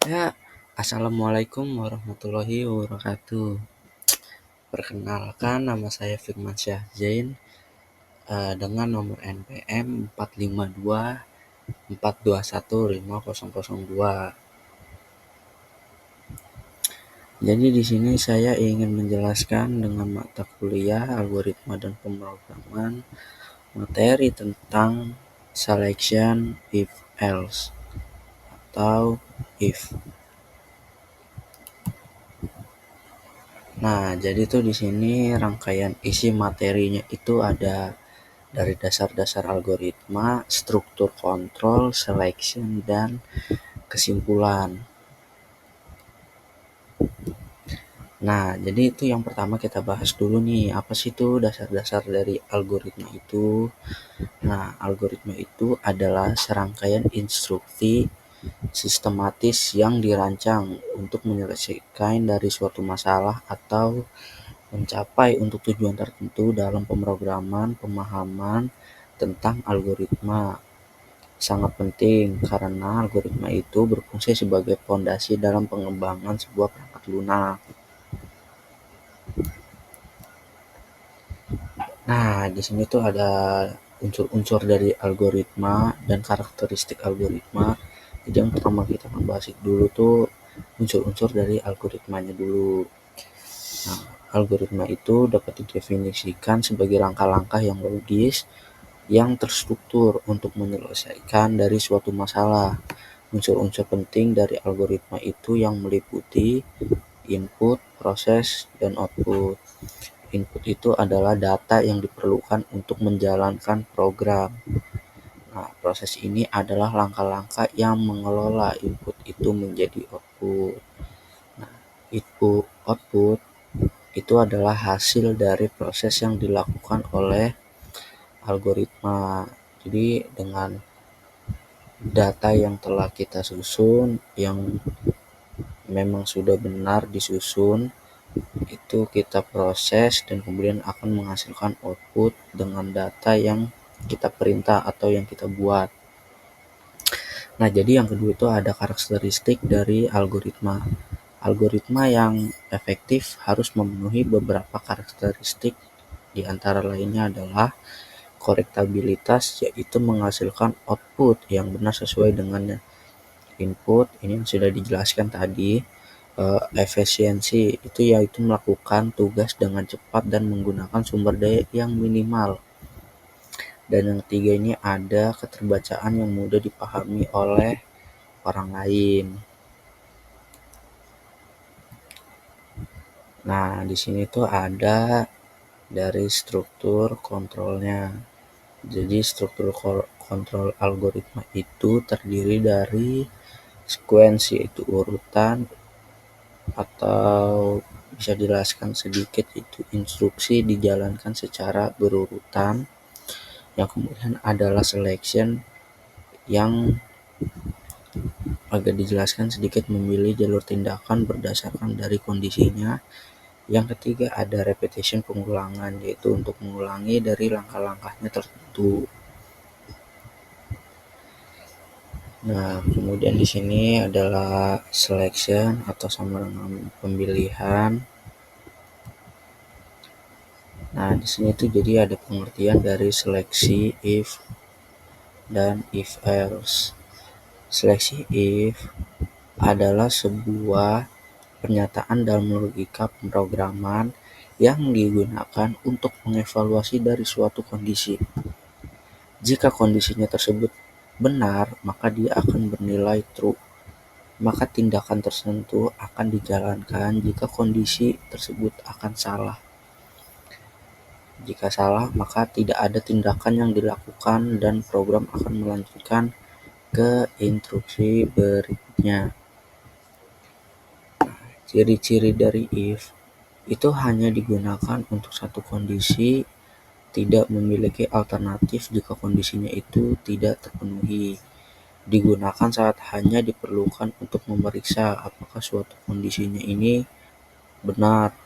Ya, assalamualaikum warahmatullahi wabarakatuh. Perkenalkan, nama saya Firman Syah Zain dengan nomor NPM 452 421 5002. Jadi di sini saya ingin menjelaskan dengan mata kuliah algoritma dan pemrograman materi tentang selection if else atau if. Nah, jadi tuh di sini rangkaian isi materinya itu ada dari dasar-dasar algoritma, struktur kontrol, selection, dan kesimpulan. Nah, jadi itu yang pertama kita bahas dulu nih, apa sih itu dasar-dasar dari algoritma itu? Nah, algoritma itu adalah serangkaian instruksi sistematis yang dirancang untuk menyelesaikan dari suatu masalah atau mencapai untuk tujuan tertentu dalam pemrograman pemahaman tentang algoritma. Sangat penting karena algoritma itu berfungsi sebagai fondasi dalam pengembangan sebuah perangkat lunak. Nah, di sini tuh ada unsur-unsur dari algoritma dan karakteristik algoritma. Jadi yang pertama kita akan bahas dulu tuh unsur-unsur dari algoritmanya dulu. Nah, algoritma itu dapat didefinisikan sebagai langkah-langkah yang logis yang terstruktur untuk menyelesaikan dari suatu masalah. Unsur-unsur penting dari algoritma itu yang meliputi input, proses, dan output. Input itu adalah data yang diperlukan untuk menjalankan program. Nah, proses ini adalah langkah-langkah yang mengelola input itu menjadi output. Nah, output itu adalah hasil dari proses yang dilakukan oleh algoritma. Jadi dengan data yang telah kita susun, yang memang sudah benar disusun, itu kita proses dan kemudian akan menghasilkan output dengan data yang kita perintah atau yang kita buat. Nah, jadi yang kedua itu ada karakteristik dari algoritma. Algoritma yang efektif harus memenuhi beberapa karakteristik, di antara lainnya adalah korektabilitas, yaitu menghasilkan output yang benar sesuai dengan input, ini yang sudah dijelaskan tadi. Efisiensi itu yaitu melakukan tugas dengan cepat dan menggunakan sumber daya yang minimal. Dan yang ketiga ini ada keterbacaan yang mudah dipahami oleh orang lain. Nah, di sini tuh ada dari struktur kontrolnya. Jadi struktur kontrol algoritma itu terdiri dari sequence, yaitu urutan, atau bisa dijelaskan sedikit itu instruksi dijalankan secara berurutan. Yang kemudian adalah selection yang agak dijelaskan sedikit memilih jalur tindakan berdasarkan dari kondisinya. Yang ketiga ada repetition, pengulangan, yaitu untuk mengulangi dari langkah-langkahnya tertentu. Nah, kemudian di sini adalah selection atau sama dengan pemilihan. Nah, di sini tuh jadi ada pengertian dari seleksi if dan if else. Seleksi if adalah sebuah pernyataan dalam logika pemrograman yang digunakan untuk mengevaluasi dari suatu kondisi. Jika kondisinya tersebut benar, maka dia akan bernilai true. Maka tindakan tertentu akan dijalankan jika kondisi tersebut akan salah. Jika salah, maka tidak ada tindakan yang dilakukan dan program akan melanjutkan ke instruksi berikutnya. Ciri-ciri dari if itu hanya digunakan untuk satu kondisi, tidak memiliki alternatif jika kondisinya itu tidak terpenuhi. Digunakan saat hanya diperlukan untuk memeriksa apakah suatu kondisinya ini benar.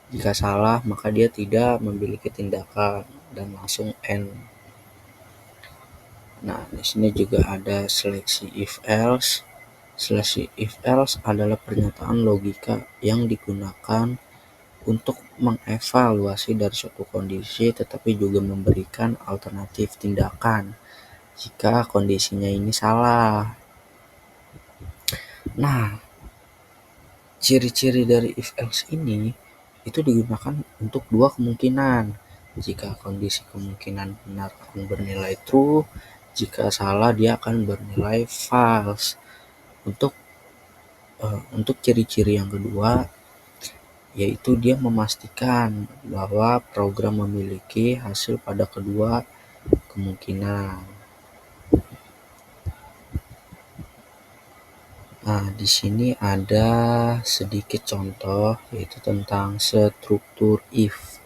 Jika salah, maka dia tidak memiliki tindakan dan langsung end. Nah, di sini juga ada seleksi if else. /if else adalah pernyataan logika yang digunakan untuk mengevaluasi dari suatu kondisi tetapi juga memberikan alternatif tindakan jika kondisinya ini salah. Nah, ciri-ciri dari if else ini itu digunakan untuk dua kemungkinan. Jika kondisi kemungkinan benar akan bernilai true, jika salah dia akan bernilai false. Untuk ciri-ciri yang kedua, yaitu dia memastikan bahwa program memiliki hasil pada kedua kemungkinan. Nah, di sini ada sedikit contoh yaitu tentang struktur if.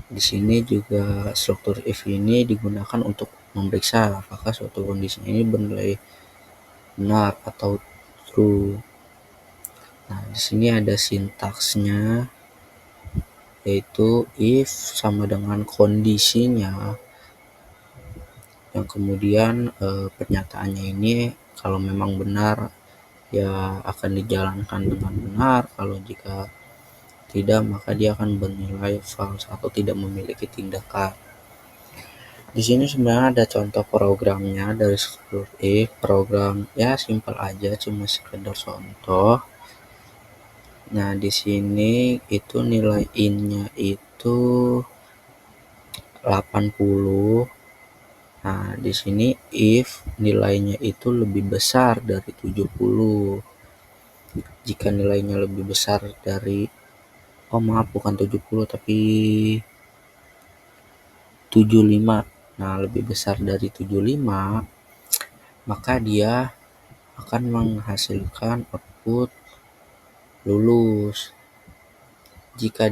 Di sini juga struktur if ini digunakan untuk memeriksa apakah suatu kondisi ini bernilai benar atau true. Nah, di sini ada sintaksnya yaitu if sama dengan kondisinya, yang kemudian pernyataannya ini kalau memang benar ya akan dijalankan dengan benar, kalau jika tidak maka dia akan bernilai false atau tidak memiliki tindakan. Di sini sebenarnya ada contoh programnya dari struktur if. Program ya simpel aja, cuma sekedar contoh. Nah, di sini itu nilai in-nya itu 80. Nah, di sini if nilainya itu lebih besar dari 70. Jika nilainya lebih besar dari bukan 70 tapi 75. Nah, lebih besar dari 75, maka dia akan menghasilkan output lulus. Jika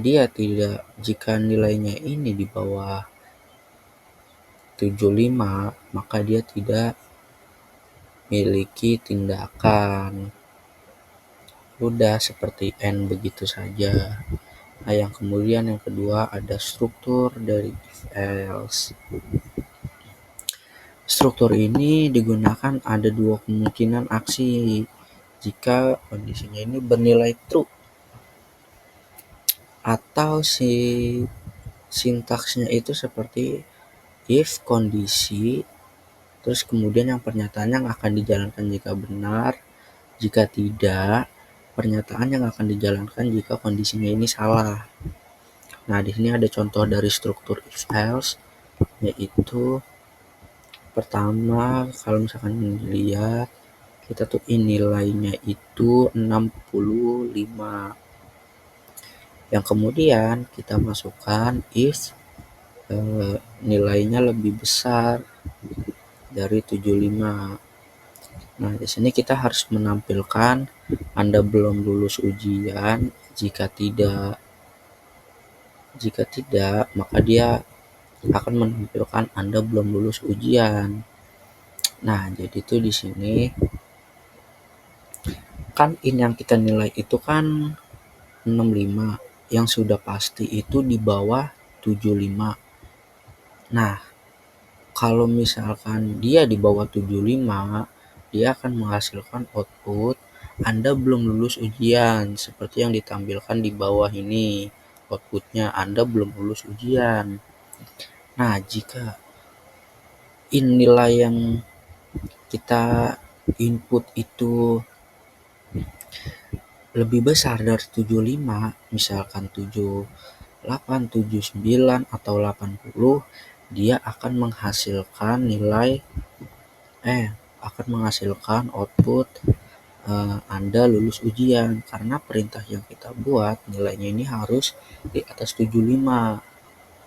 nilainya ini di bawah 75, maka dia tidak memiliki tindakan. Udah seperti N begitu saja. Nah, yang kemudian yang kedua ada struktur dari if else. Struktur ini digunakan ada dua kemungkinan aksi jika kondisinya ini bernilai true, atau sintaksnya itu seperti if kondisi terus kemudian yang pernyataan yang akan dijalankan jika benar, jika tidak pernyataan yang akan dijalankan jika kondisinya ini salah. Nah, di sini ada contoh dari struktur if else, yaitu pertama kalau misalkan dilihat kita tuh nilainya itu 65. Yang kemudian kita masukkan if nilainya lebih besar dari 75. Nah, di sini kita harus menampilkan Anda belum lulus ujian. Jika tidak, maka dia akan menampilkan Anda belum lulus ujian. Nah, jadi itu di sini kan in yang kita nilai itu kan 65, yang sudah pasti itu di bawah 75. Nah, kalau misalkan dia di bawah 75, dia akan menghasilkan output Anda belum lulus ujian, seperti yang ditampilkan di bawah ini. Outputnya Anda belum lulus ujian. Nah, jika nilai yang kita input itu lebih besar dari 75, misalkan 78, 79 atau 80, dia akan menghasilkan output Anda lulus ujian, karena perintah yang kita buat nilainya ini harus di atas 75.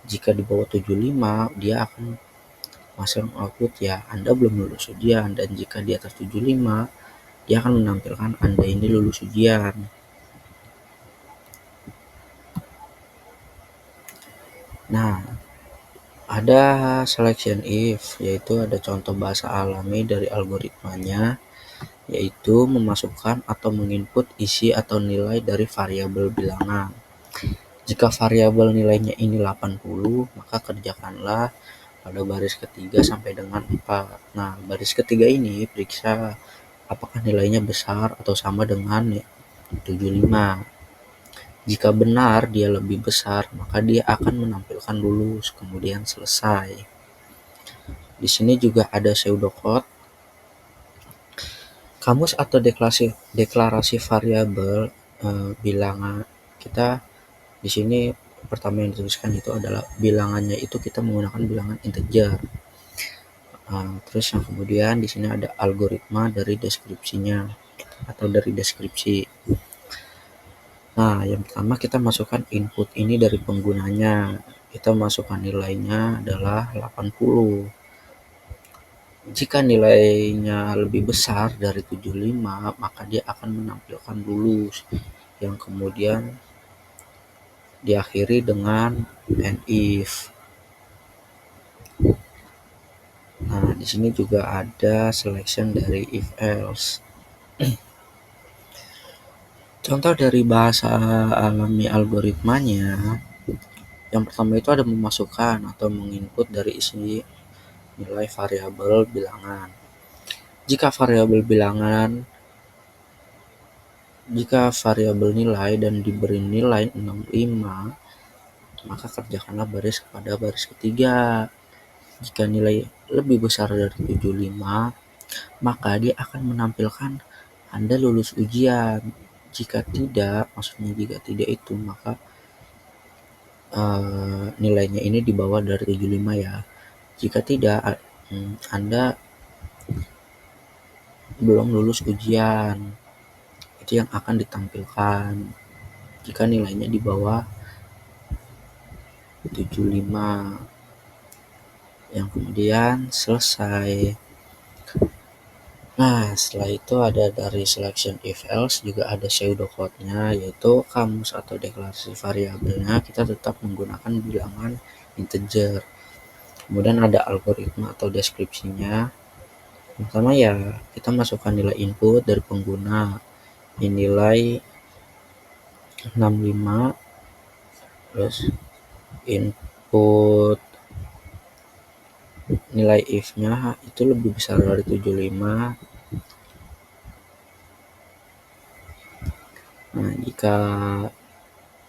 Jika di bawah 75, dia akan menghasilkan output ya Anda belum lulus ujian, dan jika di atas 75, dia akan menampilkan Anda ini lulus ujian. Nah, ada selection if, yaitu ada contoh bahasa alami dari algoritmanya, yaitu memasukkan atau menginput isi atau nilai dari variabel bilangan. Jika variabel nilainya ini 80, maka kerjakanlah pada baris ketiga sampai dengan 4. Nah, baris ketiga ini periksa apakah nilainya besar atau sama dengan 75. Jika benar dia lebih besar, maka dia akan menampilkan lulus, kemudian selesai. Di sini juga ada pseudocode. Kamus atau deklarasi variabel bilangan kita di sini pertama yang dituliskan itu adalah bilangannya itu kita menggunakan bilangan integer. Terus yang kemudian di sini ada algoritma dari deskripsinya atau dari deskripsi. Nah, yang pertama kita masukkan input ini dari penggunanya. Kita masukkan nilainya adalah 80. Jika nilainya lebih besar dari 75, maka dia akan menampilkan lulus yang kemudian diakhiri dengan and if. Nah, di sini juga ada selection dari if else. Contoh dari bahasa alami algoritmanya, yang pertama itu ada memasukkan atau menginput dari isi nilai variabel bilangan. Jika variabel nilai dan diberi nilai 65, maka kerjakanlah baris pada baris ketiga. Jika nilai lebih besar dari 75, maka dia akan menampilkan Anda lulus ujian. Jika tidak, maksudnya jika tidak itu, maka nilainya ini di bawah dari 75 ya. Jika tidak, Anda belum lulus ujian. Itu yang akan ditampilkan jika nilainya di bawah 75. Yang kemudian selesai. Nah, setelah itu ada dari selection if else juga ada pseudocode-nya, yaitu kamus atau deklarasi variabelnya kita tetap menggunakan bilangan integer. Kemudian ada algoritma atau deskripsinya. Pertama ya kita masukkan nilai input dari pengguna. Ini nilai 65, terus input nilai if-nya itu lebih besar dari 75. Nah, jika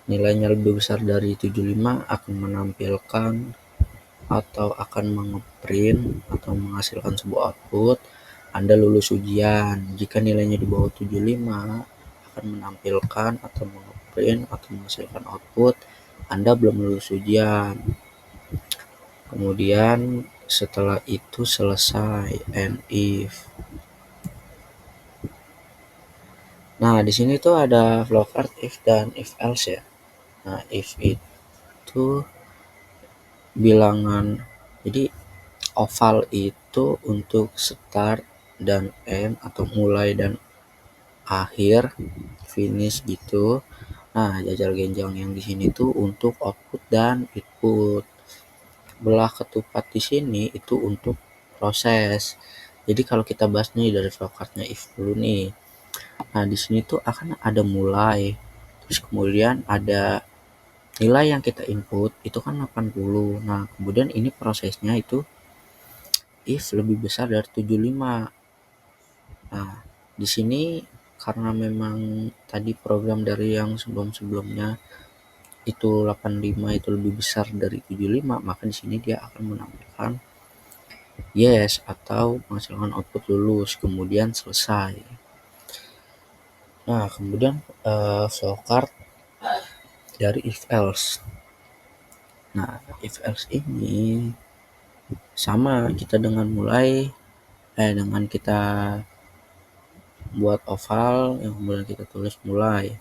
nilainya lebih besar dari 75 akan menampilkan atau akan mengeprint atau menghasilkan sebuah output Anda lulus ujian. Jika nilainya di bawah 75 akan menampilkan atau mengeprint atau menghasilkan output Anda belum lulus ujian. Kemudian setelah itu selesai and if. Nah, di sini tuh ada flowchart if dan if else ya. Nah, if itu bilangan. Jadi oval itu untuk start dan end atau mulai dan akhir, finish gitu. Nah, jajal genjang yang di sini tuh untuk output dan input. Belah ketupat di sini itu untuk proses. Jadi kalau kita bahas nih dari flowchartnya if dulu nih. Nah, di sini tuh akan ada mulai. Terus kemudian ada nilai yang kita input itu kan 80. Nah, kemudian ini prosesnya itu if lebih besar dari 75. Nah, di sini karena memang tadi program dari yang sebelum-sebelumnya itu 85 itu lebih besar dari 75, maka di sini dia akan menampilkan yes atau menghasilkan output lulus, kemudian selesai. Nah, kemudian flowchart dari if else. Nah, if else ini sama kita dengan dengan kita buat oval yang kemudian kita tulis mulai.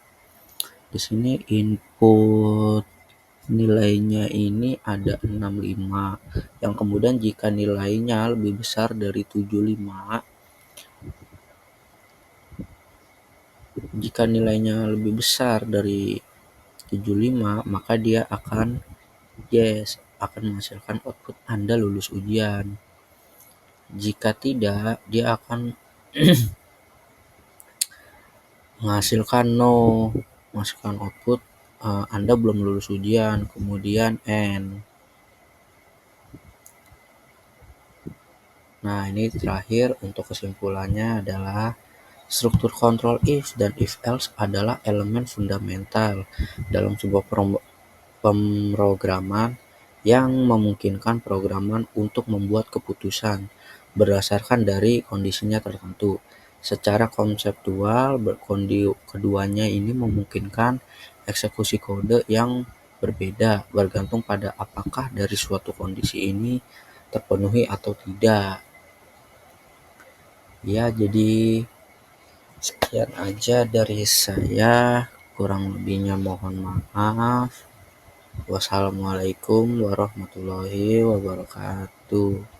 Di sini input nilainya ini ada 65 yang kemudian jika nilainya lebih besar dari 75, jika nilainya lebih besar dari 75 maka dia akan akan menghasilkan output Anda lulus ujian. Jika tidak, dia akan menghasilkan menghasilkan output Anda belum lulus ujian, kemudian N. Nah, ini terakhir untuk kesimpulannya adalah Struktur kontrol if dan if else adalah elemen fundamental dalam sebuah pemrograman yang memungkinkan programan untuk membuat keputusan berdasarkan dari kondisinya tertentu. Secara konseptual, keduanya ini memungkinkan eksekusi kode yang berbeda bergantung pada apakah dari suatu kondisi ini terpenuhi atau tidak. Ya, jadi sekian aja dari saya. Kurang lebihnya mohon maaf. Wassalamualaikum warahmatullahi wabarakatuh.